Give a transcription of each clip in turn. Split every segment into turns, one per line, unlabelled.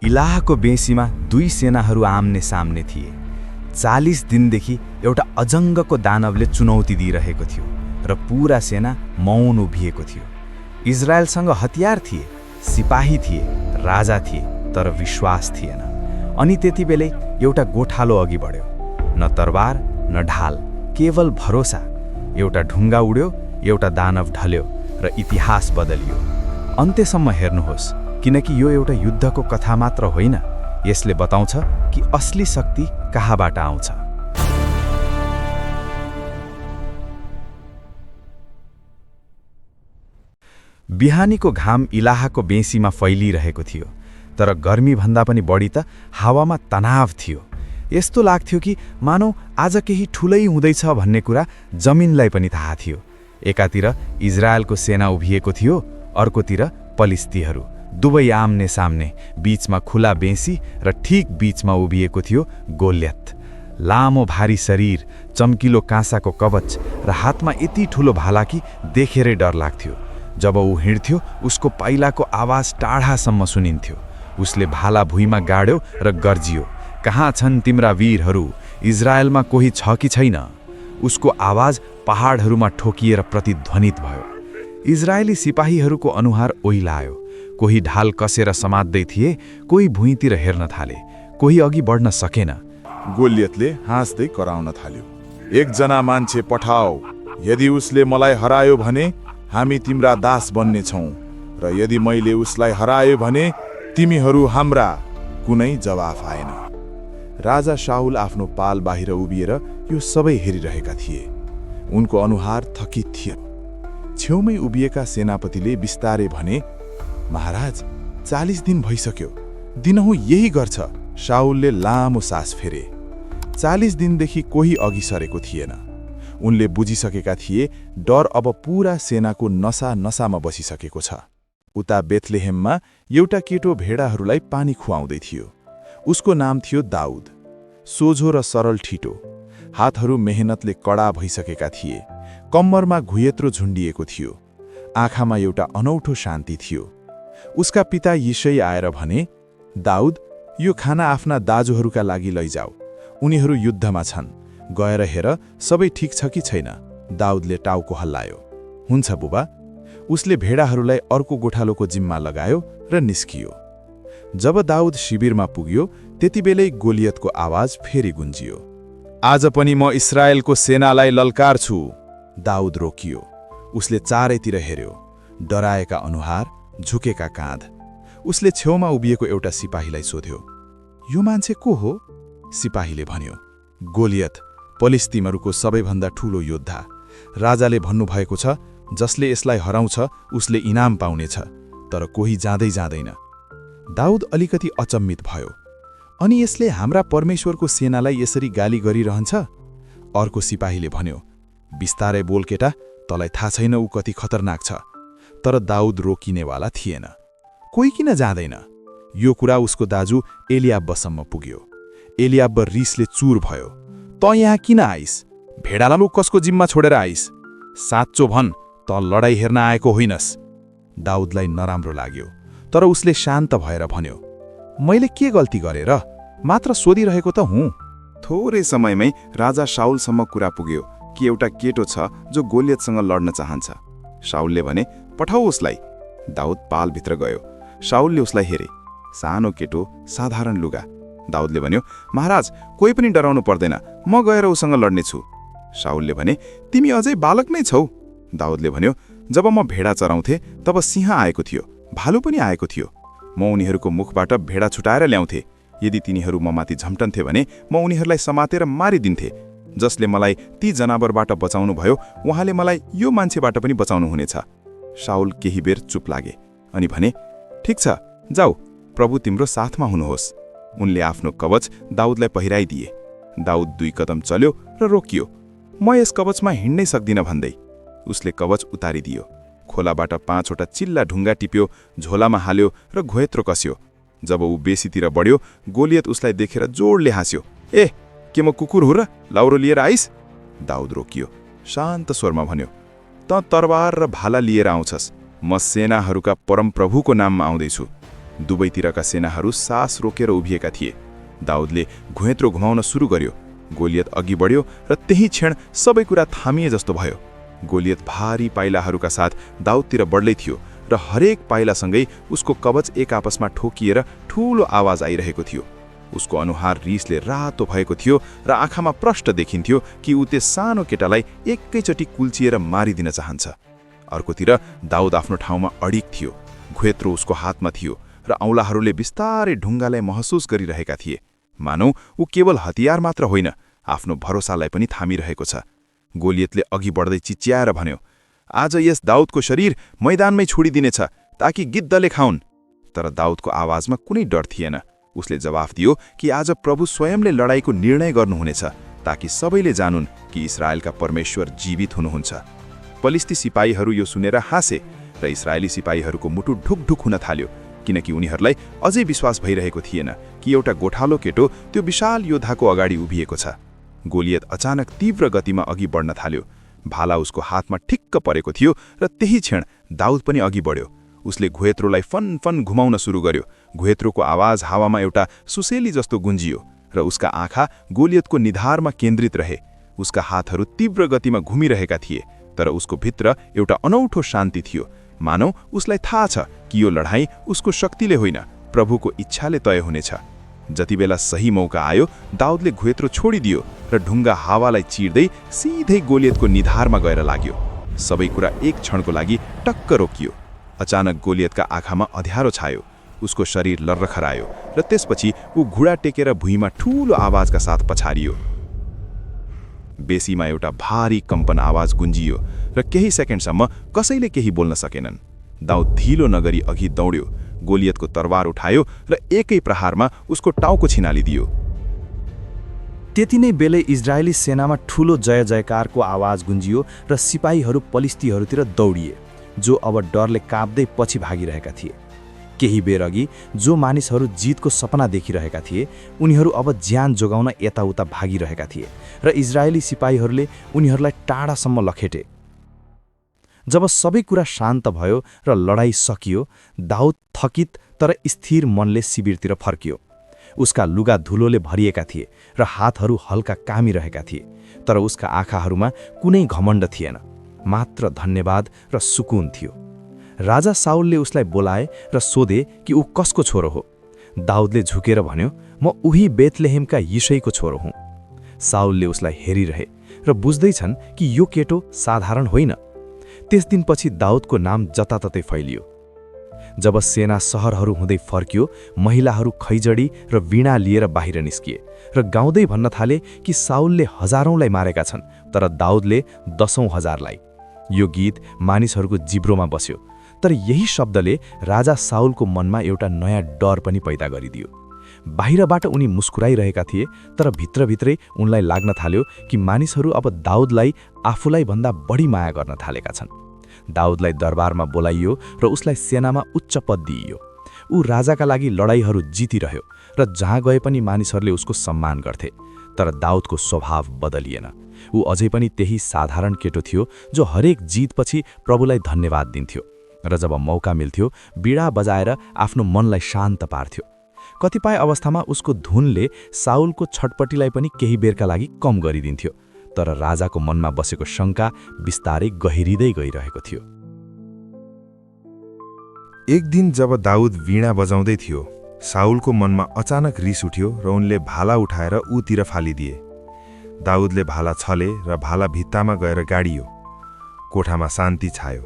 इलाहको बेँसीमा दुई सेनाहरू आम्ने सामने थिए। 40 दिनदेखि एउटा अजङ्गको दानवले चुनौती दिइरहेको थियो र पूरा सेना मौन उभिएको थियो। इजरायलसँग हतियार थिए, सिपाही थिए, राजा थिए, तर विश्वास थिएन। अनि त्यतिबेलै एउटा गोठालो अघि बढ्यो। न तरबार न ढाल, केवल भरोसा। एउटा ढुङ्गा उड्यो, एउटा दानव ढल्यो र इतिहास बदलियो। अन्त्यसम्म हेर्नुहोस्, किनकि यो एउटा युद्धको कथा मात्र होइन, यसले बताउँछ कि असली शक्ति कहाँबाट आउँछ। बिहानीको घाम इलाहको बेँसीमा फैलिरहेको थियो, तर गर्मीभन्दा पनि बढी त हावामा तनाव थियो। यस्तो लाग्थ्यो कि मानौ आज केही ठुलै हुँदैछ भन्ने कुरा जमिनलाई पनि थाहा थियो। एकातिर इजरायलको सेना उभिएको थियो, अर्कोतिर पलिस्तीहरू, दुवै आम्ने सामने। बीचमा खुला बेँसी र ठीक बीचमा उभिएको थियो गोलियत। लामो भारी शरीर, चम्किलो काँसाको कवच र हातमा यति ठुलो भाला कि देखेरै डर लाग्थ्यो। जब ऊ हिँड्थ्यो, उसको पाइलाको आवाज टाढासम्म सुनिन्थ्यो। उसले भाला भुइँमा गाड्यो र गर्जियो, कहाँ छन् तिम्रा वीरहरू? इजरायलमा कोही छ कि छैन? उसको आवाज पहाडहरूमा ठोकिएर प्रतिध्वनित भयो। इजरायली सिपाहीहरूको अनुहार ओइलायो। कोही ढाल कसेर समात्दै थिए, कोही भुइँतिर हेर्न थाले, कोही अघि बढ्न सकेन।
गोलियतले हाँस्दै कराउन थाल्यो, एकजना मान्छे पठाऊ। यदि उसले मलाई हरायो भने हामी तिम्रा दास बन्नेछौँ, र यदि मैले उसलाई हरायो भने तिमीहरू हाम्रा। कुनै जवाफ आएन। राजा शाउल आफ्नो पाल बाहिर उभिएर यो सबै हेरिरहेका थिए। उनको अनुहार थकित थियो। छेउमै उभिएका सेनापतिले बिस्तारै भने, महाराज, 40 दिन भइसक्यो, दिनहुँ यही गर्छ। शाउलले लामो सास फेरे। 40 दिनदेखि कोही अघि सरेको थिएन। उनले बुझिसकेका थिए डर अब पूरा सेनाको नसामा बसिसकेको छ। उता बेथलेहेममा एउटा केटो भेडाहरूलाई पानी खुवाउँदै थियो। उसको नाम थियो दाउद। सोझो र सरल ठिटो, हातहरू मेहनतले कडा भइसकेका थिए। कम्मरमा घुयत्रो झुन्डिएको थियो। आँखामा एउटा अनौठो शान्ति थियो। उसका पिता यिशै आएर भने, दाउद, यो खाना आफ्ना दाजुहरूका लागि लैजाऊ, उनीहरू युद्धमा छन्, गएर हेर सबै ठिक छ कि छैन। दाउदले टाउको हल्लायो। हुन्छ बुबा। उसले भेडाहरूलाई अर्को गोठालोको जिम्मा लगायो र निस्कियो। जब दाउद शिविरमा पुग्यो, त्यतिबेलै गोलियतको आवाज फेरि गुन्जियो, आज पनि म इस्रायलको सेनालाई ललकारछु। दाउद रोकियो। उसले चारैतिर हेर्यो, डराएका अनुहार, झुकेका काँध। उसले छेउमा उभिएको एउटा सिपाहीलाई सोध्यो, यो मान्छे को हो? सिपाहीले भन्यो, गोलियत, पलिस्तीमहरूको सबैभन्दा ठूलो योद्धा। राजाले भन्नुभएको छ, जसले यसलाई हराउँछ उसले इनाम पाउनेछ, तर कोही जाँदैन। दाउद अलिकति अचम्मित भयो। अनि यसले हाम्रा परमेश्वरको सेनालाई यसरी गाली गरिरहन्छ? अर्को सिपाहीले भन्यो, बिस्तारै बोल केटा, तँलाई थाहा छैन ऊ कति खतरनाक छ। तर दाउद रोकिनेवाला थिएन। कोही किन जाँदैन? यो कुरा उसको दाजु एलियाबसम्म पुग्यो। एलियाब रिसले चुर भयो। त यहाँ किन आइस? भेडालाई कसको जिम्मा छोडेर आइस? साँचो भन्, त लडाई हेर्न आएको होइनस्। दाउदलाई नराम्रो लाग्यो, तर उसले शान्त भएर भन्यो, मैले के गल्ती गरेँ र? मात्र सोधिरहेको त हुँ।
थोरै समयमै राजा शाउलसम्म कुरा पुग्यो कि एउटा केटो छ जो गोलियतसँग लड्न चाहन्छ। शाउलले भने, पठाऊ उसलाई। दाउद पालभित्र गयो। शाउलले उसलाई हेरे। सानो केटो, साधारण लुगा। दाउदले भन्यो, महाराज, कोही पनि डराउनु पर्दैन, म गएर उसँग लड्नेछु। शाउलले भने, तिमी अझै बालक नै छौ। दाउदले भन्यो, जब म भेडा चराउँथे तब सिंह आएको थियो, भालु पनि आएको थियो। म उनीहरूको मुखबाट भेडा छुटाएर ल्याउँथे। यदि तिनीहरू म माथि झम्टन्थे भने म उनीहरूलाई समातेर मारिदिन्थे। जसले मलाई ती जनावरबाट बचाउनु भयो, उहाँले मलाई यो मान्छेबाट पनि बचाउनु हुनेछ। शाउल केही बेर चुप लागे अनि भने, ठिक छ, जाऊ, प्रभु तिम्रो साथमा हुनुहोस्। उनले आफ्नो कवच दाउदलाई पहिराइदिए। दाउद 2 कदम चल्यो र रोकियो। म यस कवचमा हिँड्नै सक्दिनँ भन्दै उसले कवच उतारिदियो। खोलाबाट 5 वटा चिल्ला ढुङ्गा टिप्यो, झोलामा हाल्यो र घोयत्रो कस्यो। जब ऊ बेसीतिर बढ्यो, गोलियत उसलाई देखेर जोडले हाँस्यो। ए, के म कुकुर हुँ र लाउरो लिएर आइस? दाउद रोकियो। शान्त स्वरमा भन्यो, त तरबार र भाला लिएर आउँछस्। म सेनाहरूका परमप्रभुको नाममा आउँदैछु। दुवैतिरका सेनाहरू सास रोकेर उभिएका थिए। दाउदले घुइँत्रो घुमाउन सुरु गर्यो। गोलियत अघि बढ्यो र त्यही क्षण सबै कुरा थामिए जस्तो भयो। गोलियत भारी पाइलाहरूका साथ दाउदतिर बढ्दै थियो र हरेक पाइलासँगै उसको कवच एक आपसमा ठोकिएर ठूलो आवाज आइरहेको थियो। उसको अनुहार रिसले रातो भएको थियो र आँखामा प्रष्ट देखिन्थ्यो कि ऊ त्यस सानो केटालाई एकैचोटि कुल्चिएर मारिदिन चाहन्छ। अर्कोतिर दाउद आफ्नो ठाउँमा अडिग थियो। घुइँत्रो उसको हातमा थियो र औँलाहरूले बिस्तारै ढुङ्गालाई महसुस गरिरहेका थिए। मानौ ऊ केवल हतियार मात्र होइन, आफ्नो भरोसालाई पनि थामिरहेको छ। गोलियतले अघि बढ्दै चिच्याएर भन्यो, आज यस दाउदको शरीर मैदानमै छोडिदिनेछ ताकि गिद्धले खाउन्। तर दाउदको आवाजमा कुनै डर थिएन। उसले जवाफ दियो कि आज प्रभु स्वयंले लडाईँको निर्णय गर्नुहुनेछ ताकि सबैले जानुन् कि इस्राएलका परमेश्वर जीवित हुनुहुन्छ। फलिस्ती सिपाहीहरू यो सुनेर हाँसे र इस्राएली सिपाहीहरूको मुटु ढुकढुक हुन थाल्यो, किनकि उनीहरूलाई अझै विश्वास भइरहेको थिएन कि एउटा गोठालो केटो त्यो विशाल योद्धाको अगाडि उभिएको छ। गोलियत अचानक तीव्र गतिमा अघि बढ्न थाल्यो। भाला उसको हातमा ठिक्क परेको थियो र त्यही क्षण दाउद पनि अघि बढ्यो। उसले घुइँत्रोलाई फनफन घुमाउन सुरु गर्यो। घुइँत्रोको आवाज हावामा एउटा सुसेली जस्तो गुन्जियो र उसका आँखा गोलियतको निधारमा केन्द्रित रहे। उसका हातहरू तीव्र गतिमा घुमिरहेका थिए, तर उसको भित्र एउटा अनौठो शान्ति थियो। मानौ उसलाई थाहा छ कि यो लडाईँ उसको शक्तिले होइन, प्रभुको इच्छाले तय हुनेछ। जति बेला सही मौका आयो, दाउदले घुइँत्रो छोडिदियो र ढुङ्गा हावालाई चिर्दै सिधै गोलियतको निधारमा गएर लाग्यो। सबै कुरा एक क्षणको लागि टक्क रोकियो। अचानक गोलियतका आँखामा अँध्यारो छायो। उसको शरीर लर्रखरायो र त्यसपछि ऊ घुँडा टेकेर भुइँमा ठूलो आवाजका साथ पछारियो। बेसीमा एउटा भारी कम्पन आवाज गुन्जियो र केही सेकेन्डसम्म कसैले केही बोल्न सकेनन्। दाउद ढिलो नगरी अघि दौड्यो, गोलियतको तरवार उठायो र एकै प्रहारमा उसको टाउको छिनालिदियो।
त्यति नै बेलै इजरायली सेनामा ठूलो जय जयकारको आवाज गुन्जियो र सिपाहीहरू पलिस्तीहरूतिर दौडिए, जो अब डरले काँप्दै पछि भागिरहेका थिए। केही बेर अघि जो मानिसहरू जितको सपना देखिरहेका थिए, उनीहरू अब ज्यान जोगाउन यताउता भागिरहेका थिए र इजरायली सिपाहीहरूले उनीहरूलाई टाढासम्म लखेटे। जब सबै कुरा शान्त भयो र लडाईँ सकियो, दाउद थकित तर स्थिर मनले शिविरतिर फर्कियो। उसका लुगा धुलोले भरिएका थिए र हातहरू हल्का कामिरहेका थिए, तर उसका आँखाहरूमा कुनै घमण्ड थिएन, मात्र धन्यवाद र सुकुन थियो। राजा साउलले उसलाई बोलाए र सोधे कि ऊ कसको छोरो हो। दाउदले झुकेर भन्यो, म उही बेथलेहेमका यिशैको छोरो हुँ। साउलले उसलाई हेरिरहे र बुझ्दैछन् कि यो केटो साधारण होइन। त्यस दिनपछि दाउदको नाम जताततै फैलियो। जब सेना सहरहरू हुँदै फर्कियो, महिलाहरू खैजडी र वीणा लिएर बाहिर निस्किए र गाउँदै भन्न थाले कि साउलले हजारौंलाई मारेका छन्, तर दाउदले 10,000लाई। यो गीत मानिसहरूको जिब्रोमा बस्यो, तर यही शब्दले राजा साउलको मनमा एउटा नयाँ डर पनि पैदा गरिदियो। बाहिरबाट उनी मुस्कुराइरहेका थिए, तर भित्रभित्रै उनलाई लाग्न थाल्यो कि मानिसहरू अब दाउदलाई आफूलाई भन्दा बढी माया गर्न थालेका छन्। दाउदलाई दरबारमा बोलाइयो र उसलाई सेनामा उच्च पद दिइयो। ऊ राजाका लागि लडाईँहरू जितिरह्यो र जहाँ गए पनि मानिसहरूले उसको सम्मान गर्थे। तर दाउदको स्वभाव बदलिएन। ऊ अझै पनि त्यही साधारण केटो थियो जो हरेक जितपछि प्रभुलाई धन्यवाद दिन्थ्यो र जब मौका मिल्थ्यो बीडा बजाएर आफ्नो मनलाई शान्त पार्थ्यो। कतिपय अवस्थामा उसको धुनले साउलको छटपटीलाई पनि केही बेरका लागि कम गरिदिन्थ्यो, तर राजाको मनमा बसेको शङ्का बिस्तारै गहिरिँदै गइरहेको थियो।
एक दिन जब दाउद वीणा बजाउँदै थियो, साउलको मनमा अचानक रिस उठ्यो र उनले भाला उठाएर ऊतिर फालिदिए। दाउदले भाला छले र भाला भित्तामा गएर गाडियो। कोठामा शान्ति छायो।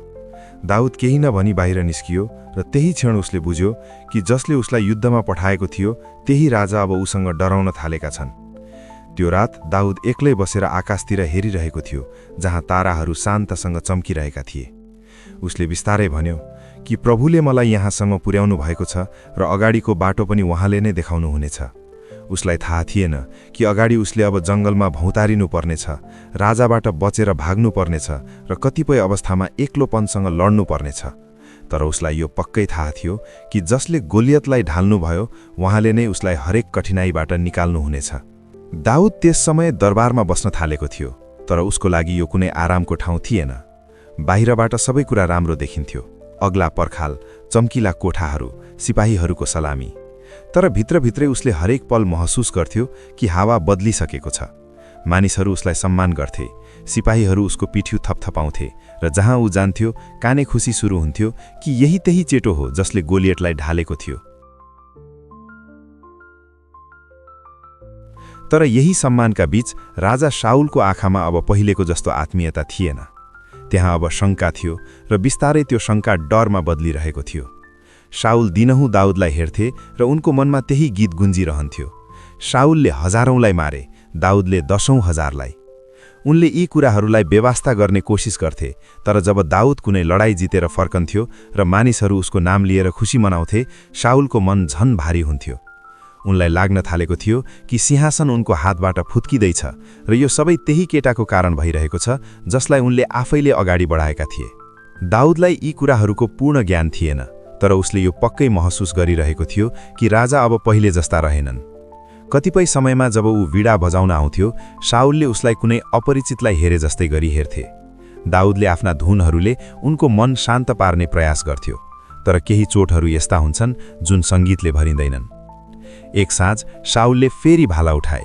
दाउद केही नभनी बाहिर निस्कियो र त्यही क्षण उसले बुझ्यो कि जसले उसलाई युद्धमा पठाएको थियो त्यही राजा अब उसँग डराउन थालेका छन्। त्यो रात दाउद एक्लै बसेर आकाशतिर हेरिरहेको थियो, जहाँ ताराहरू शान्तसँग चम्किरहेका थिए। उसले बिस्तारै भन्यो कि प्रभुले मलाई यहाँसम्म पुर्याउनु भएको छ र अगाडिको बाटो पनि उहाँले नै देखाउनु हुनेछ। उसलाई थाहा थिएन कि अगाडि उसले अब जङ्गलमा भौतारिनु पर्नेछ, राजाबाट बचेर भाग्नु पर्नेछ र कतिपय अवस्थामा एक्लोपनसँग लड्नु पर्नेछ। तर उसलाई यो पक्कै थाहा थियो कि जसले गोलियतलाई ढाल्नुभयो उहाँले नै उसलाई हरेक कठिनाइबाट निकाल्नुहुनेछ। दाउद त्यस समय दरबारमा बस्न थालेको थियो, तर उसको लागि यो कुनै आरामको ठाउँ थिएन। बाहिरबाट सबै कुरा राम्रो देखिन्थ्यो। अग्ला पर्खाल, चम्किला कोठाहरू, सिपाहीहरूको सलामी। तर भित्रभित्रै उसले हरेक पल महसुस गर्थ्यो कि हावा बदलिसकेको छ। मानिसहरू उसलाई सम्मान गर्थे, सिपाहीहरू उसको पिठ्यू थपथपाउँथे र जहाँ ऊ जान्थ्यो काने खुसी सुरु हुन्थ्यो कि यही त्यही चेटो हो जसले गोलियटलाई ढालेको थियो। तर यही सम्मानका बीच राजा शाउलको आँखामा अब पहिलेको जस्तो आत्मीयता थिएन। त्यहाँ अब शङ्का थियो र बिस्तारै त्यो शङ्का डरमा बदलिरहेको थियो। शाउल दिनहुँ दाउदलाई हेर्थे र उनको मनमा त्यही गीत गुन्जिरहन्थ्यो। शाउलले हजारौंलाई मारे, दाउदले 10,000लाई। उनले यी कुराहरूलाई बेवास्ता गर्ने कोसिस गर्थे, तर जब दाउद कुनै लडाईँ जितेर फर्कन्थ्यो र मानिसहरू उसको नाम लिएर खुसी मनाउँथे, शाउलको मन झन भारी हुन्थ्यो। उनलाई लाग्न थालेको थियो कि सिंहासन उनको हातबाट फुत्किँदैछ र यो सबै त्यही केटाको कारण भइरहेको छ जसलाई उनले आफैले अगाडि बढाएका थिए। दाउदलाई यी कुराहरूको पूर्ण ज्ञान थिएन, तर उसले यो पक्कै महसुस गरिरहेको थियो कि राजा अब पहिले जस्ता रहेनन्। कतिपय समयमा जब ऊ वीणा बजाउन आउँथ्यो, शाउलले उसलाई कुनै अपरिचितलाई हेरे जस्तै गरी हेर्थे। दाउदले आफ्ना धुनहरूले उनको मन शान्त पार्ने प्रयास गर्थ्यो, तर केही चोटहरू यस्ता हुन्छन् जुन सङ्गीतले भरिँदैनन्। एक साँझ शाउलले फेरि भाला उठाए।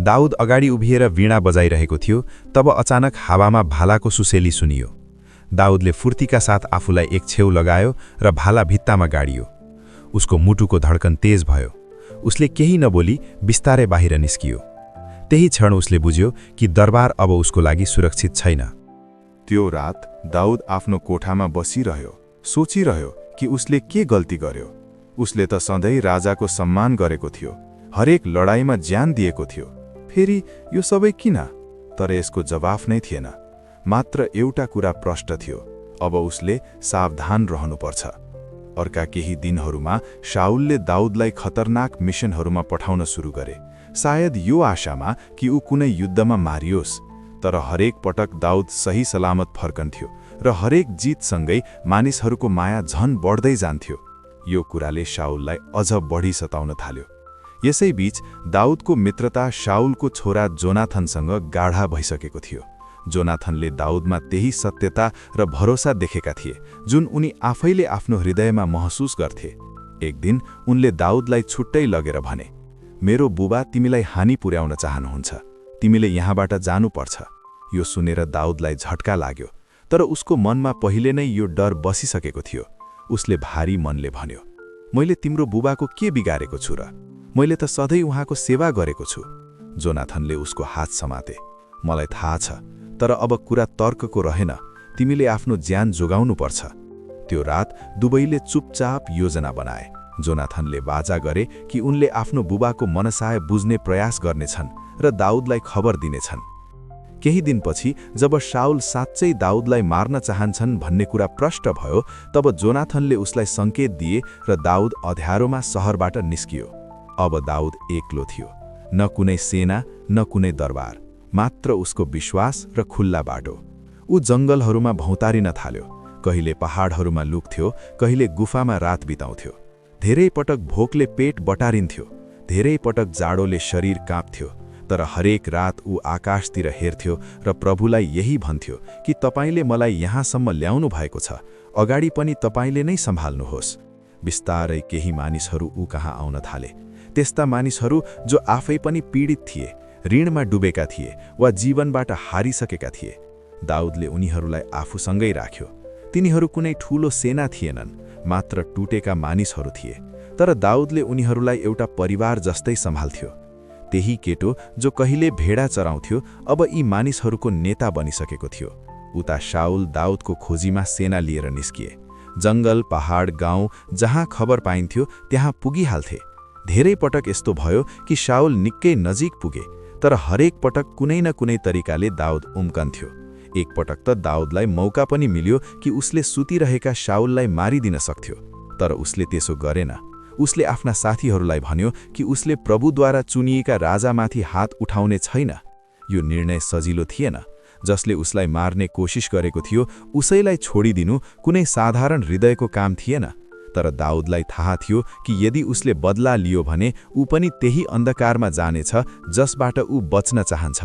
दाउद अगाडि उभिएर वीणा बजाइरहेको थियो, तब अचानक हावामा भालाको सुसेली सुनियो। दाउदले फुर्तीका साथ आफूलाई एक छेउ लगायो र भाला भित्तामा गाडियो। उसको मुटुको धड्कन तेज भयो। उसले केही नबोली बिस्तारै बाहिर निस्कियो। त्यही क्षण उसले बुझ्यो कि दरबार अब उसको लागि सुरक्षित छैन।
त्यो रात दाउद आफ्नो कोठामा बसिरह्यो, सोचिरह्यो कि उसले के गल्ती गर्यो। उसले त सधैँ राजाको सम्मान गरेको थियो, हरेक लडाईँमा ज्यान दिएको थियो, फेरि यो सबै किन? तर यसको जवाफ नै थिएन। मात्र एउटा कुरा प्रष्ट थियो, अब उसले सावधान रहनुपर्छ। अर्का केही दिनहरूमा शाउलले दाउदलाई खतरनाक मिसनहरूमा पठाउन सुरु गरे, सायद यो आशामा कि ऊ कुनै युद्धमा मारियोस्। तर हरेक पटक दाउद सही सलामत फर्कन्थ्यो र हरेक जितसँगै मानिसहरूको माया झन बढ्दै जान्थ्यो। यो कुराले शाउललाई अझ बढी सताउन थाल्यो। यसैबीच दाउदको मित्रता शाउलको छोरा जोनाथनसँग गाढा भइसकेको थियो। जोनाथनले दाउदमा त्यही सत्यता र भरोसा देखेका थिए जुन उनी आफैले आफ्नो हृदयमा महसुस गर्थे। एक दिन उनले दाउदलाई छुट्टै लगेर भने, मेरो बुबा तिमीलाई हानि पुर्याउन चाहनुहुन्छ, तिमीले यहाँबाट जानुपर्छ। यो सुनेर दाउदलाई झट्का लाग्यो, तर उसको मनमा पहिले नै यो डर बसिसकेको थियो। उसले भारी मनले भन्यो, मैले तिम्रो बुबाको के बिगारेको छु र? मैले त सधैँ उहाँको सेवा गरेको छु। जोनाथनले उसको हात समाते, मलाई थाहा छ, तर अब कुरा तर्कको रहेन, तिमीले आफ्नो ज्यान जोगाउनुपर्छ। त्यो रात दुवैले चुपचाप योजना बनाए। जोनाथनले वाचा गरे कि उनले आफ्नो बुबाको मनसाय बुझ्ने प्रयास गर्नेछन् र दाउदलाई खबर दिनेछन्। केही दिनपछि जब शाउल साँच्चै दाउदलाई मार्न चाहन्छन् भन्ने कुरा प्रष्ट भयो, तब जोनाथनले उसलाई सङ्केत दिए र दाउद अँध्यारोमा सहरबाट निस्कियो। अब दाउद एक्लो थियो, न कुनै सेना न कुनै दरबार, मात्र उसको विश्वास र खुल्ला बाटो। ऊ जङ्गलहरूमा भौतारिन थाल्यो, कहिले पहाडहरूमा लुक्थ्यो, कहिले गुफामा रात बिताउँथ्यो। धेरै पटक भोकले पेट बटारिन्थ्यो, धेरै पटक जाडोले शरीर काँप्थ्यो, तर हरेक रात ऊ आकाशतिर हेर्थ्यो र प्रभुलाई यही भन्थ्यो कि तपाईले मलाई यहाँसम्म ल्याउनु भएको छ, अगाडि पनि तपाईले नै सम्हाल्नुहोस्। बिस्तारै केही मानिसहरू ऊ कहाँ आउन थाले, त्यस्ता मानिसहरू जो आफै पनि पीडित थिए, ऋणमा डुबेका थिए वा जीवनबाट हारिसकेका थिए। दाउदले उनीहरूलाई आफूसँगै राख्यो। तिनीहरू कुनै ठूलो सेना थिएनन्, मात्र टुटेका मानिसहरू थिए, तर दाउदले उनीहरूलाई एउटा परिवार जस्तै सम्हाल्थ्यो। त्यही केटो जो कहिले भेडा चराउँथ्यो अब यी मानिसहरूको नेता बनिसकेको थियो। उता शाउल दाउदको खोजीमा सेना लिएर निस्किए। जङ्गल, पहाड, गाउँ जहाँ खबर पाइन्थ्यो त्यहाँ पुगिहाल्थे। धेरै पटक यस्तो भयो कि शाउल निकै नजिक पुगे, तर हरेक पटक कुनै न कुनै तरिकाले दाउद उम्कन्थ्यो। एक पटक त दाउदलाई मौका पनि मिल्यो कि उसले सुतिरहेका शाउललाई मारिदिन सक्थ्यो, तर उसले त्यसो गरेन। उसले आफ्ना साथीहरूलाई भन्यो कि उसले प्रभुद्वारा चुनिएका राजामाथि हात उठाउने छैन। यो निर्णय सजिलो थिएन। जसले उसलाई मार्ने कोसिस गरेको थियो उसैलाई छोडिदिनु कुनै साधारण हृदयको काम थिएन। तर दाउदलाई थाहा थियो कि यदि उसले बदला लियो भने ऊ पनि त्यही अन्धकारमा जानेछ जसबाट ऊ बच्न चाहन्छ।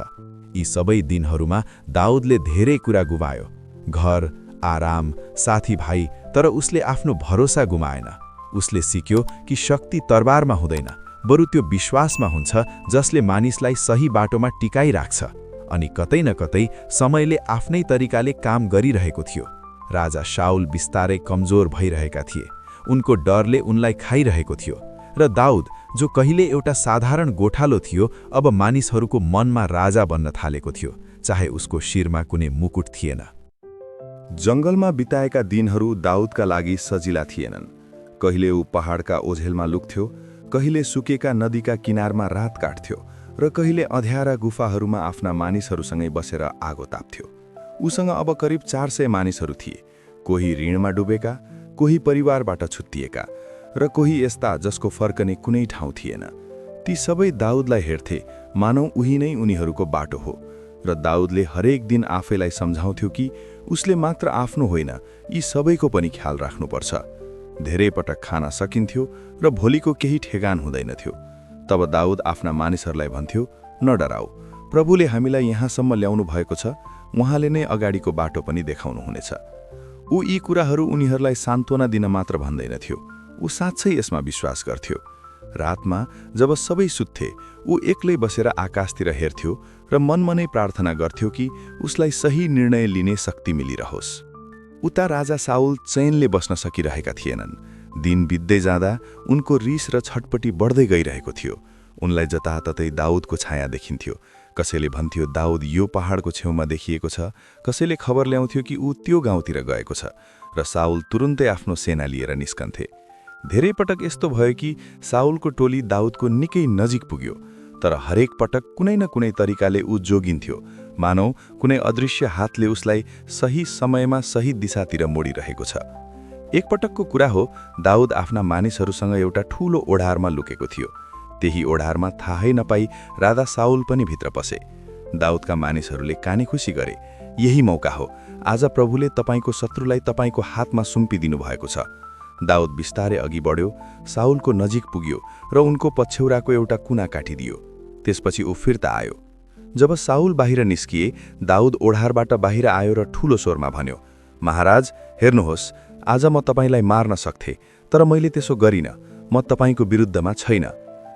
यी सबै दिनहरूमा दाउदले धेरै कुरा गुमायो, घर,
आराम, साथीभाइ, तर उसले आफ्नो भरोसा गुमाएन। उसले सिक्यो कि शक्ति तरबारमा हुँदैन, बरु त्यो विश्वासमा हुन्छ जसले मानिसलाई सही बाटोमा टिकाइराख्छ। अनि कतै न कतै समयले आफ्नै तरिकाले काम गरिरहेको थियो। राजा शाउल बिस्तारै कमजोर भइरहेका थिए। उनको डरले उनलाई खाइरहेको थियो। र दाउद, जो कहिले एउटा साधारण गोठालो थियो, अब मानिसहरूको मनमा राजा बन्न थालेको थियो, चाहे उसको शिरमा कुनै मुकुट थिएन।
जङ्गलमा बिताएका दिनहरू दाउदका लागि सजिला थिएनन्। कहिले ऊ पहाडका ओझेलमा लुक्थ्यो, कहिले सुकेका नदीका किनारमा रात काट्थ्यो, र कहिले अँध्यारा गुफाहरूमा आफ्ना मानिसहरूसँगै बसेर आगो ताप्थ्यो। उसँग अब करिब 400 मानिसहरू थिए, कोही ऋणमा डुबेका, कोही परिवारबाट छुट्टिएका, र कोही यस्ता जसको फर्कने कुनै ठाउँ थिएन। ती सबै दाउदलाई हेर्थे मानौ उही नै उनीहरूको बाटो हो। र दाउदले हरेक दिन आफैलाई सम्झाउँथ्यो कि उसले मात्र आफ्नो होइन, यी सबैको पनि ख्याल राख्नुपर्छ। धेरै पटक खाना सकिन्थ्यो र भोलिको केही ठेगान हुँदैनथ्यो। तब दाउद आफ्ना मानिसहरूलाई भन्थ्यो, नडराऊ, प्रभुले हामीलाई यहाँसम्म ल्याउनु भएको छ, उहाँले नै अगाडिको बाटो पनि देखाउनुहुनेछ। ऊ यी कुराहरू उनीहरूलाई सान्त्वना दिन मात्र भन्दैनथ्यो, ऊ साँच्चै यसमा विश्वास गर्थ्यो। रातमा जब सबै सुत्थे, ऊ एक्लै बसेर आकाशतिर हेर्थ्यो र मनमा नै प्रार्थना गर्थ्यो कि उसलाई सही निर्णय लिने शक्ति मिलिरहोस्। उता राजा साउल चैनले बस्न सकिरहेका थिएनन्। दिन बित्दै जाँदा उनको रिस र छटपटी बढ्दै गइरहेको थियो। उनलाई जताततै दाउदको छाया देखिन्थ्यो। कसैले भन्थ्यो दाउद यो पहाडको छेउमा देखिएको छ, कसैले खबर ल्याउँथ्यो कि ऊ त्यो गाउँतिर गएको छ, र साउल तुरुन्तै आफ्नो सेना लिएर निस्कन्थे। धेरै पटक यस्तो भयो कि साउलको टोली दाउदको निकै नजिक पुग्यो, तर हरेक पटक कुनै न कुनै तरिकाले ऊ जोगिन्थ्यो, मानौ कुनै अदृश्य हातले उसलाई सही समयमा सही दिशातिर मोडिरहेको छ। एक पटकको कुरा हो, दाउद आफ्ना मानिसहरूसँग एउटा ठूलो ओढारमा लुकेको थियो। त्यही ओढारमा थाहै नपाई राजा साउल पनि भित्र पसे। दाउदका मानिसहरूले काने खुसी गरे, यही मौका हो, आज प्रभुले तपाईको शत्रुलाई तपाईको हातमा सुम्पिदिनु भएको छ। दाउद बिस्तारै अघि बढ्यो, साउलको नजिक पुग्यो र उनको पछ्यौराको एउटा कुना काटिदियो। त्यसपछि ऊ फिर्ता आयो। जब साउल बाहिर निस्किए, दाउद ओढारबाट बाहिर आयो र ठूलो स्वरमा भन्यो, महाराज हेर्नुहोस्, आज म तपाईलाई मार्न सक्थे, तर मैले त्यसो गरिन, म तपाईको विरुद्धमा छैन।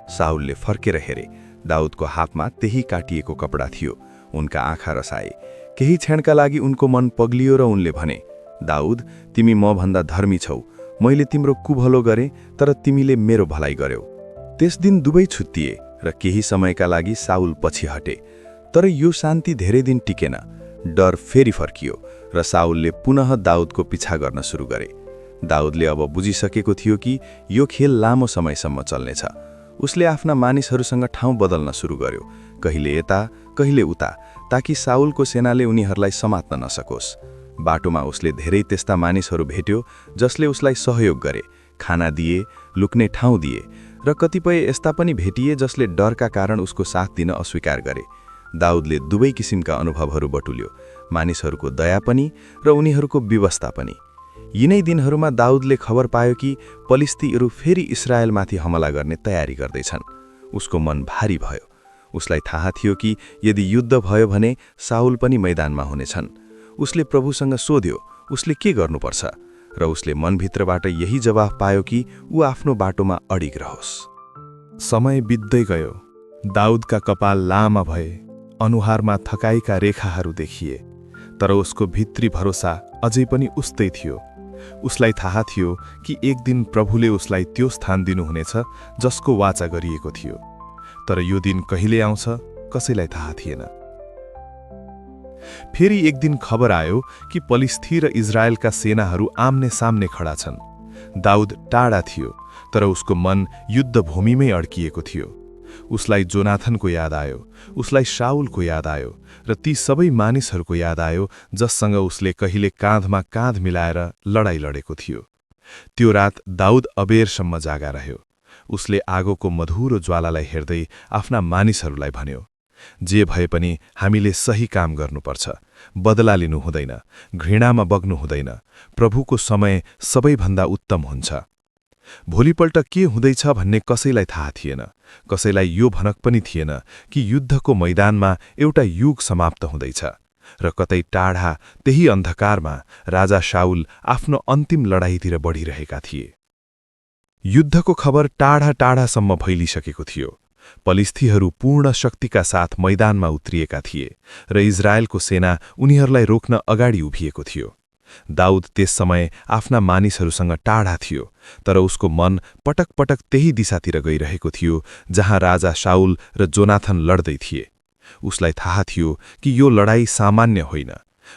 साउलले फर्केर हेरे, दाउदको हातमा त्यही काटिएको कपडा थियो। उनका आँखा रसाए। केही क्षणका लागि उनको मन पग्लियो र उनले भने, दाउद, तिमी मभन्दा धर्मी छौ, मैले तिम्रो कुभलो गरेँ, तर तिमीले मेरो भलाइ गर्यौ। त्यस दिन दुवै छुट्टिए र केही समयका लागि साउल पछि हटे। तर यो शान्ति धेरै दिन टिकेन। डर फेरि फर्कियो र साउलले पुनः दाउदको पिछा गर्न सुरु गरे। दाउदले अब बुझिसकेको थियो कि यो खेल लामो समयसम्म चल्नेछ। उसले आफ्ना मानिसहरूसँग ठाउँ बदल्न सुरु गर्यो, कहिले यता कहिले उता, ताकि साउलको सेनाले उनीहरूलाई समात्न नसकोस्। बाटोमा उसले धेरै त्यस्ता मानिसहरू भेट्यो जसले उसलाई सहयोग गरे, खाना दिए, लुक्ने ठाउँ दिए, र कतिपय यस्ता पनि भेटिए जसले डरका कारण उसको साथ दिन अस्वीकार गरे। दाउदले दुवै किसिमका अनुभवहरू बटुल्यो, मानिसहरूको दया पनि र उनीहरूको व्यवस्था पनि। यिनै दिनहरूमा दाउदले खबर पायो कि पलिस्तीहरू फेरि इस्राएलमाथि हमला गर्ने तयारी गर्दैछन्। उसको मन भारी भयो। उसलाई थाहा थियो कि यदि युद्ध भयो भने साउल पनि मैदानमा हुनेछन्। उसले प्रभुसँग सोध्यो उसले के गर्नुपर्छ, र उसले मनभित्रबाट यही जवाफ पायो कि ऊ आफ्नो बाटोमा अडिग रहोस्।
समय बित्दै गयो। दाउदका कपाल लामा भए, अनुहारमा थकाइका रेखाहरू देखिए, तर उसको भित्री भरोसा अझै पनि उस्तै थियो। उसलाई थाहा थियो कि एक दिन प्रभुले उसलाई त्यो स्थान दिनुहुनेछ जसको वाचा गरिएको थियो, तर यो दिन कहिले आउँछ कसैलाई थाहा थिएन। फेरि एक दिन खबर आयो कि पलिस्ती र इजरायलका सेनाहरू आम्ने सामने खडा छन्। दाउद टाढा थियो, तर उसको मन युद्धभूमिमै अड्किएको थियो। उसलाई जोनाथनको याद आयो, उसलाई शाउलको याद आयो, र ती सबै मानिसहरूको याद आयो जससँग उसले कहिले काँधमा काँध मिलाएर लडाईँ लडेको थियो। त्यो रात दाउद अबेरसम्म जागा रह्यो। उसले आगोको मधुरो ज्वालालाई हेर्दै आफ्ना मानिसहरूलाई भन्यो, जे भए पनि हामीले सही काम गर्नुपर्छ, बदला लिनु हुँदैन, घृणामा बग्नु हुँदैन। प्रभुको समय सबैभन्दा उत्तम हुन्छ। भोलिपल्ट के हुँदैछ भन्ने कसैलाई थाहा थिएन। कसैलाई यो भनक पनि थिएन कि युद्धको मैदानमा एउटा युग समाप्त हुँदैछ। र कतै टाढा त्यही अन्धकारमा राजा शाउल आफ्नो अन्तिम लडाईँतिर बढिरहेका थिए। युद्धको खबर टाढा टाढासम्म फैलिसकेको थियो। पलिस्थीहरू पूर्ण शक्तिका साथ मैदानमा उत्रिएका थिए र इजरायलको सेना उनीहरूलाई रोक्न अगाडि उभिएको थियो। दाउद त्यस समय आफ्ना मानिसहरूसँग टाढा थियो, तर उसको मन पटक पटक त्यही दिशातिर गइरहेको थियो जहाँ राजा शाउल र जोनाथन लड्दै थिए। उसलाई थाहा थियो कि यो लडाईँ सामान्य होइन।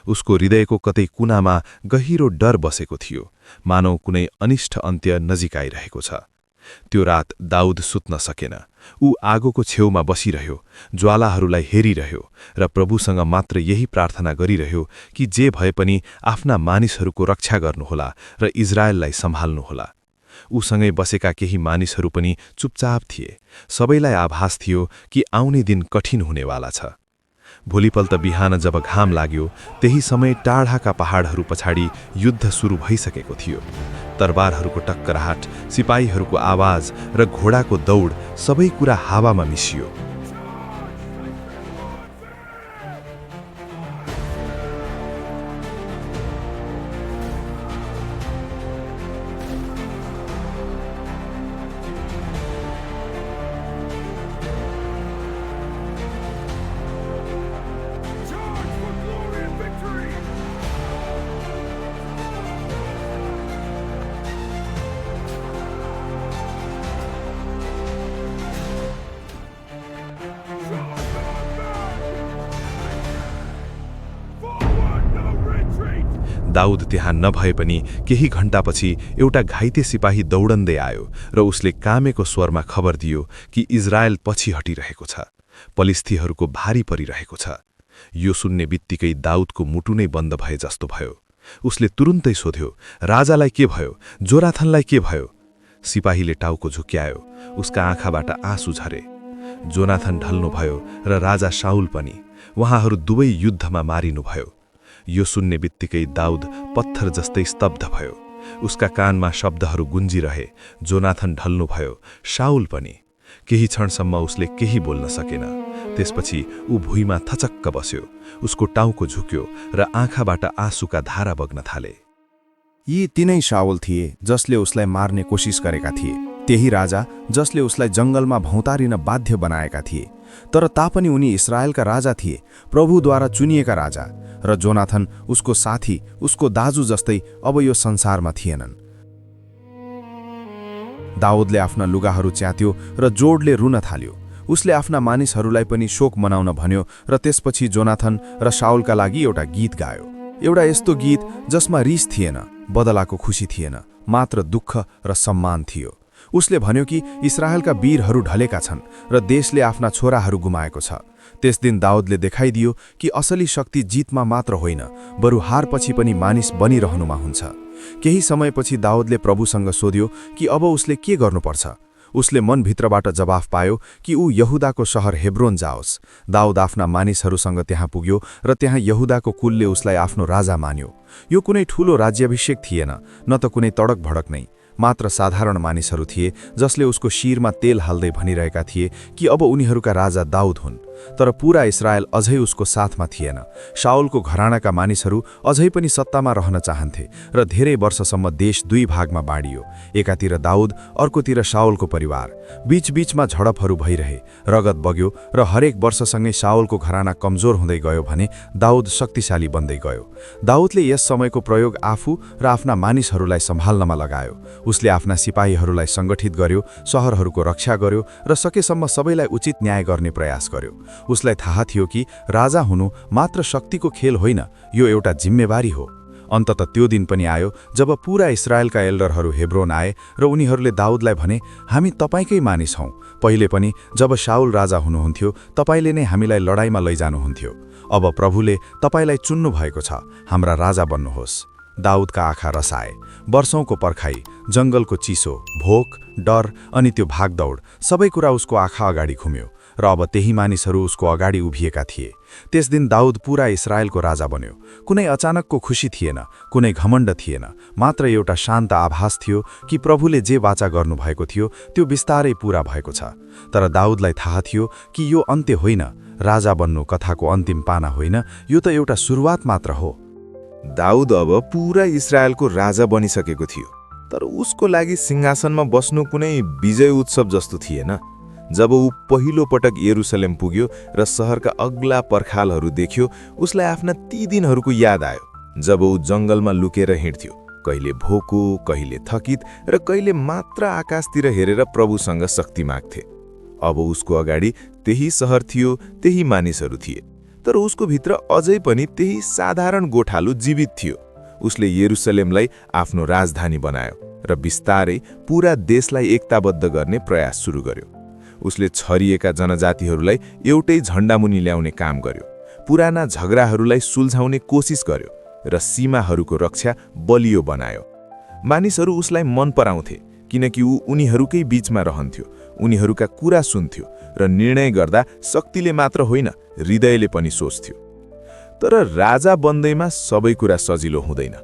उसको हृदयको कतै कुनामा गहिरो डर बसेको थियो, मानौ कुनै अनिष्ट अन्त्य नजिक आइरहेको छ। त्यो रात दाउद सुत्न सकेन। ऊ आगोको छेउमा बसिरह्यो, ज्वालाहरूलाई हेरिरह्यो र प्रभुसँग मात्र यही प्रार्थना गरिरह्यो कि जे भए पनि आफ्ना मानिसहरूको रक्षा गर्नुहोला र इजरायललाई सम्हाल्नुहोला। उसँगै बसेका केही मानिसहरू पनि चुपचाप थिए। सबैलाई आभास थियो कि आउने दिन कठिन हुनेवाला छ। भोलिपल्ट बिहान जब घाम लाग्यो, त्यही समय टाढाका पहाडहरू पछाडि युद्ध सुरु भइसकेको थियो। तरबारहरूको टक्कराहट, सिपाहीहरूको आवाज र घोडाको दौड सबै कुरा हावामा मिसियो। दाउद त्यहाँ नभए पनि केही घण्टापछि एउटा घाइते सिपाही दौडन्दै आयो र उसले कामेको स्वरमा खबर दियो कि इजरायल पछि हटिरहेको छ, पलिस्थीहरूको भारी परिरहेको छ। यो सुन्ने बित्तिकै दाउदको मुटु नै बन्द भए जस्तो भयो। उसले तुरुन्तै सोध्यो, राजालाई के भयो? जोनाथनलाई के भयो? सिपाहीले टाउको झुक्यायो। उसका आँखाबाट आँसु झरे। जोनाथन ढल्नुभयो र राजा शाउल पनि। उहाँहरू दुवै युद्धमा मारिनुभयो। यो सुन्ने बित्तिकै दाउद पत्थर जस्तै स्तब्ध भयो। उसका कानमा शब्दहरू गुन्जिरहे। जोनाथन ढल्नुभयो, शाउल पनि। केही क्षणसम्म उसले केही बोल्न सकेन। त्यसपछि ऊ भुइँमा थचक्क बस्यो। उसको टाउको झुक्यो र आँखाबाट आँसुका धारा बग्न थाले।
यी तिनै शाउल थिए जसले उसलाई मार्ने कोसिस गरेका थिए, त्यही राजा जसले उसलाई जङ्गलमा भौतारिन बाध्य बनाएका थिए। तर तापनि उनी इस्राएलका राजा थिए, प्रभुद्वारा चुनिएका राजा, र जोनाथन उसको साथी, उसको दाजु जस्तै अब यो संसारमा थिएनन्। दाउदले आफ्ना लुगाहरू च्यात्यो र जोडले रुन थाल्यो। उसले आफ्ना मानिसहरूलाई पनि शोक मनाउन भन्यो र त्यसपछि जोनाथन र शाउलका लागि एउटा गीत गायो। एउटा यस्तो गीत जसमा रिस थिएन, बदलाको खुसी थिएन, मात्र दुःख र सम्मान थियो। उसले भन्यो कि इस्राएलका वीरहरू ढलेका छन् र देशले आफ्ना छोराहरू गुमाएको छ। त्यस दिन दाउदले देखाइदियो कि असली शक्ति जितमा मात्र होइन, बरु हारपछि पनि मानिस बनिरहनुमा हुन्छ। केही समयपछि दाउदले प्रभुसँग सोध्यो कि अब उसले के गर्नुपर्छ। उसले मनभित्रबाट जवाफ पायो कि ऊ यहुदाको शहर हेब्रोन जाओस्। दाउद आफ्ना मानिसहरूसँग त्यहाँ पुग्यो र त्यहाँ यहुदाको कुलले उसलाई आफ्नो राजा मान्यो। यो कुनै ठूलो राज्याभिषेक थिएन, न त कुनै तडक भडक नै, मात्र साधारण मानिसहरू थिए जसले उसको शिरमा तेल हाल्दै भनिरहेका थिए कि अब उनीहरूका राजा दाउद हुन्। तर पूरा इस्राएल अझै उसको साथमा थिएन। शाउलको घरानाका मानिसहरू अझै पनि सत्तामा रहन चाहन्थे र धेरै वर्षसम्म देश दुई भागमा बाँडियो। एकातिर दाउद, अर्कोतिर शाउलको परिवार। बीचबीचमा झडपहरू भइरहे, रगत बग्यो र हरेक वर्षसँगै शाउलको घराना कमजोर हुँदै गयो भने दाउद शक्तिशाली बन्दै गयो। दाउदले यस समयको प्रयोग आफू र आफ्ना मानिसहरूलाई सम्हाल्नमा लगायो। उसले आफ्ना सिपाहीहरूलाई सङ्गठित गर्यो, सहरहरूको रक्षा गर्यो र सकेसम्म सबैलाई उचित न्याय गर्ने प्रयास गर्यो। उसलाई थाहा थियो कि राजा हुनु मात्र शक्तिको खेल होइन, यो एउटा जिम्मेवारी हो। अन्ततः त्यो दिन पनि आयो जब पूरा इस्राएलका एल्डरहरू हेब्रोन आए र उनीहरूले दाउदलाई भने, हामी तपाईँकै मानिस हौँ। पहिले पनि जब शाउल राजा हुनुहुन्थ्यो, तपाईँले नै हामीलाई लडाईँमा लैजानुहुन्थ्यो। अब प्रभुले तपाईँलाई चुन्नु भएको छ, हाम्रा राजा बन्नुहोस्। दाउदका आँखा रसाए। वर्षौंको पर्खाइ, जङ्गलको चिसो, भोक, डर अनि त्यो भागदौड, सबै कुरा उसको आँखा अगाडि घुम्यो र अब त्यही मानिसहरू उसको अगाडि उभिएका थिए।
त्यस दिन दाउद पूरा इस्राएलको राजा बन्यो। कुनै अचानकको खुसी थिएन, कुनै घमण्ड थिएन, मात्र एउटा शान्त आभास थियो कि प्रभुले जे वाचा गर्नुभएको थियो त्यो बिस्तारै पूरा भएको छ। तर दाउदलाई थाहा थियो कि यो अन्त्य होइन, राजा बन्नु कथाको अन्तिम पाना होइन, यो त एउटा सुरुवात मात्र हो।
दाउद अब पूरा इस्राएलको राजा बनिसकेको थियो, तर उसको लागि सिंहासनमा बस्नु कुनै विजय उत्सव जस्तो थिएन। जब ऊ पहिलो पटक यरुसलेम पुग्यो र सहरका अग्ला पर्खालहरू देख्यो, उसलाई आफ्ना ती दिनहरूको याद आयो जब ऊ जङ्गलमा लुकेर हिँड्थ्यो, कहिले भोको, कहिले थकित र कहिले मात्र आकाशतिर हेरेर प्रभुसँग शक्ति माग्थे। अब उसको अगाडि त्यही सहर थियो, त्यही मानिसहरू थिए, तर उसको भित्र अझै पनि त्यही साधारण गोठालो जीवित थियो। उसले यरुसलेमलाई आफ्नो राजधानी बनायो र बिस्तारै पूरा देशलाई एकताबद्ध गर्ने प्रयास सुरु गर्यो। उसले छरिएका जनजातिहरूलाई एउटै झण्डामुनि ल्याउने काम गर्यो, पुराना झगडाहरूलाई सुल्झाउने कोसिस गर्यो र सीमाहरूको रक्षा बलियो बनायो। मानिसहरू उसलाई मन पराउँथे किनकि ऊ उनीहरूकै बीचमा रहन्थ्यो, उनीहरूका कुरा सुन्थ्यो र निर्णय गर्दा शक्तिले मात्र होइन, हृदयले पनि सोच्थ्यो। तर राजा बन्दैमा सबै कुरा सजिलो हुँदैन।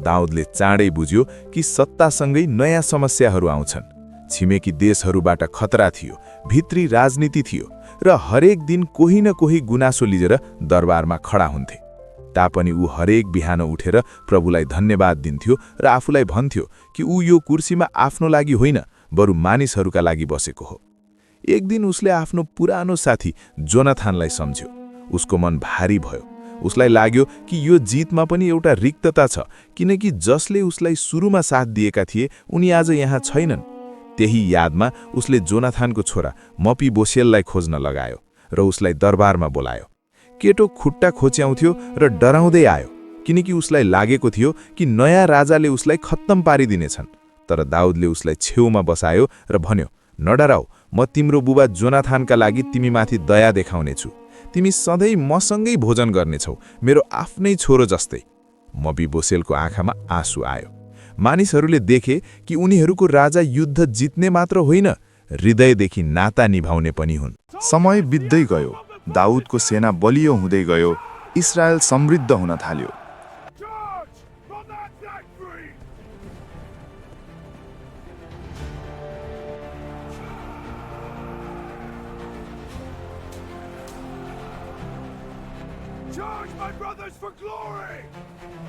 दाउदले चाँडै बुझ्यो कि सत्तासँगै नयाँ समस्याहरू आउँछन्। छिमेकी देशहरूबाट खतरा थियो, भित्री राजनीति थियो र हरेक दिन कोही न कोही गुनासो लिएर दरबारमा खडा हुन्थे। तापनि ऊ हरेक बिहान उठेर प्रभुलाई धन्यवाद दिन्थ्यो र आफूलाई भन्थ्यो कि ऊ यो कुर्सीमा आफ्नो लागि होइन, बरु मानिसहरूका लागि बसेको हो। एक दिन उसले आफ्नो पुरानो साथी जोनाथानलाई सम्झ्यो। उसको मन भारी भयो। उसलाई लाग्यो कि यो जितमा पनि एउटा रिक्तता छ, किनकि जसले उसलाई सुरुमा साथ दिएका थिए उनी आज यहाँ छैनन्। त्यही यादमा उसले जोनाथानको छोरा मफीबोसेललाई खोज्न लगायो र उसलाई दरबारमा बोलायो। केटो खुट्टा खोच्याउँथ्यो र डराउँदै आयो, किनकि उसलाई लागेको थियो कि नयाँ राजाले उसलाई खत्तम पारिदिनेछन्। तर दाउदले उसलाई छेउमा बसायो र भन्यो, नडराऊ, म तिम्रो बुबा जोनाथानका लागि तिमीमाथि दया देखाउनेछु। तिमी सधैँ मसँगै भोजन गर्नेछौ, मेरो आफ्नै छोरो जस्तै। मफीबोसेलको आँखामा आँसु आयो। मानिसहरूले देखे कि उनीहरूको राजा युद्ध जित्ने मात्र होइन, हृदयदेखि नाता निभाउने पनि हुन्।
समय बित्दै गयो, दाउदको सेना बलियो हुँदै गयो, इस्राएल समृद्ध हुन थाल्यो।
Charge, my brothers, for glory!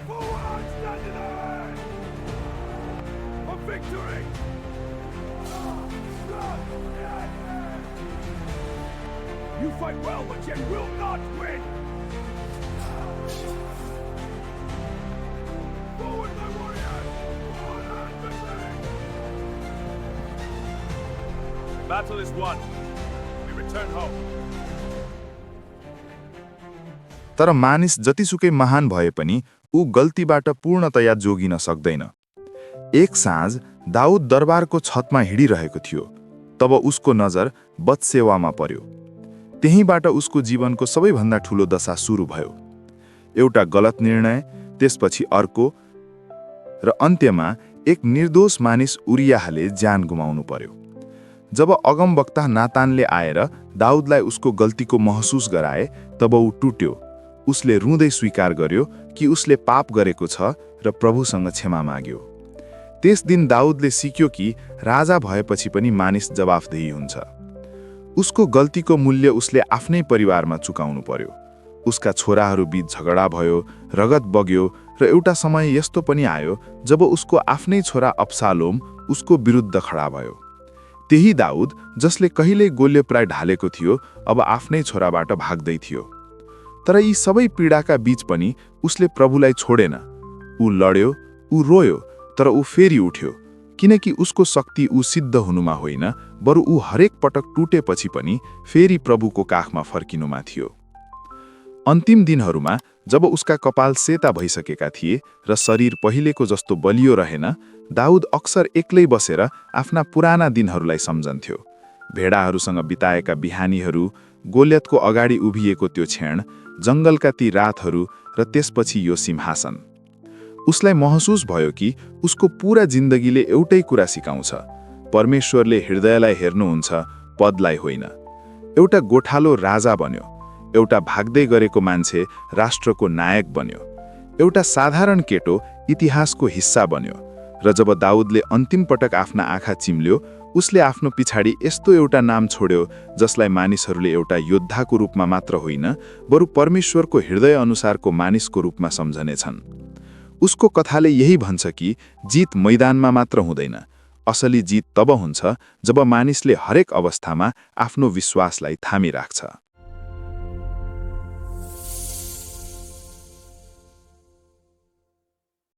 Forward, stand in the way! For victory! You fight well, but yet will not win! Forward, my warriors! Forward, victory! Battle is won. We return home.
तर मानिस जतिसुकै महान भए पनि ऊ गल्तीबाट पूर्णतया जोगिन सक्दैन। एक साँझ दाउद दरबारको छतमा हिँडिरहेको थियो, तब उसको नजर बत्सेवामा पर्यो। त्यहीँबाट उसको जीवनको सबैभन्दा ठूलो दशा सुरु भयो। एउटा गलत निर्णय, त्यसपछि अर्को, र अन्त्यमा एक निर्दोष मानिस उरियाहले ज्यान गुमाउनु पर्यो। जब अगमवक्ता नातानले आएर दाउदलाई उसको गल्तीको महसुस गराए, तब ऊ टुट्यो। उसले रुँदै स्वीकार गर्यो कि उसले पाप गरेको छ र प्रभुसँग क्षमा माग्यो। त्यस दिन दाउदले सिक्यो कि राजा भएपछि पनि मानिस जवाफदेही हुन्छ। उसको गल्तीको मूल्य उसले आफ्नै परिवारमा चुकाउनु पर्यो। उसका छोराहरू बीच झगडा भयो, रगत बग्यो र एउटा समय यस्तो पनि आयो जब उसको आफ्नै छोरा अब्सालोम उसको विरुद्ध खडा भयो। त्यही दाउद जसले कहिल्यै गोल्यप्राय ढालेको थियो, अब आफ्नै छोराबाट भाग्दै थियो। तर यी सबै पीडाका बीच पनि उसले प्रभुलाई छोडेन। ऊ लड्यो, ऊ रोयो, तर ऊ फेरि उठ्यो, किनकि उसको शक्ति ऊ सिद्ध हुनुमा होइन, बरु ऊ हरेक पटक टुटेपछि पनि फेरि प्रभुको काखमा फर्किनुमा थियो। अन्तिम दिनहरूमा जब उसका कपाल सेता भइसकेका थिए र शरीर पहिलेको जस्तो बलियो रहेन, दाउद अक्सर एक्लै बसेर आफ्ना पुराना दिनहरूलाई सम्झन्थ्यो। भेडाहरूसँग बिताएका बिहानीहरू, गोलियतको अगाडि उभिएको त्यो क्षण, जङ्गलका ती रातहरू र त्यसपछि यो सिंहासन। उसलाई महसुस भयो कि उसको पूरा जिन्दगीले एउटै कुरा सिकाउँछ, परमेश्वरले हृदयलाई हेर्नुहुन्छ, पदलाई होइन। एउटा गोठालो राजा बन्यो, एउटा भाग्दै गरेको मान्छे राष्ट्रको नायक बन्यो। एउटा साधारण केटो इतिहासको हिस्सा बन्यो। र जब दाउदले अन्तिम पटक आफ्ना आँखा चिम्ल्यो, उसले आफ्नो पिछाडि यस्तो एउटा नाम छोड्यो जसलाई मानिसहरूले एउटा योद्धाको रूपमा मात्र होइन, बरु परमेश्वरको हृदय अनुसारको मानिसको रूपमा सम्झनेछन्। उसको कथाले यही भन्छ कि जित मैदानमा मात्र हुँदैन, असली जित तब हुन्छ जब मानिसले हरेक अवस्थामा आफ्नो विश्वासलाई थामिराख्छ।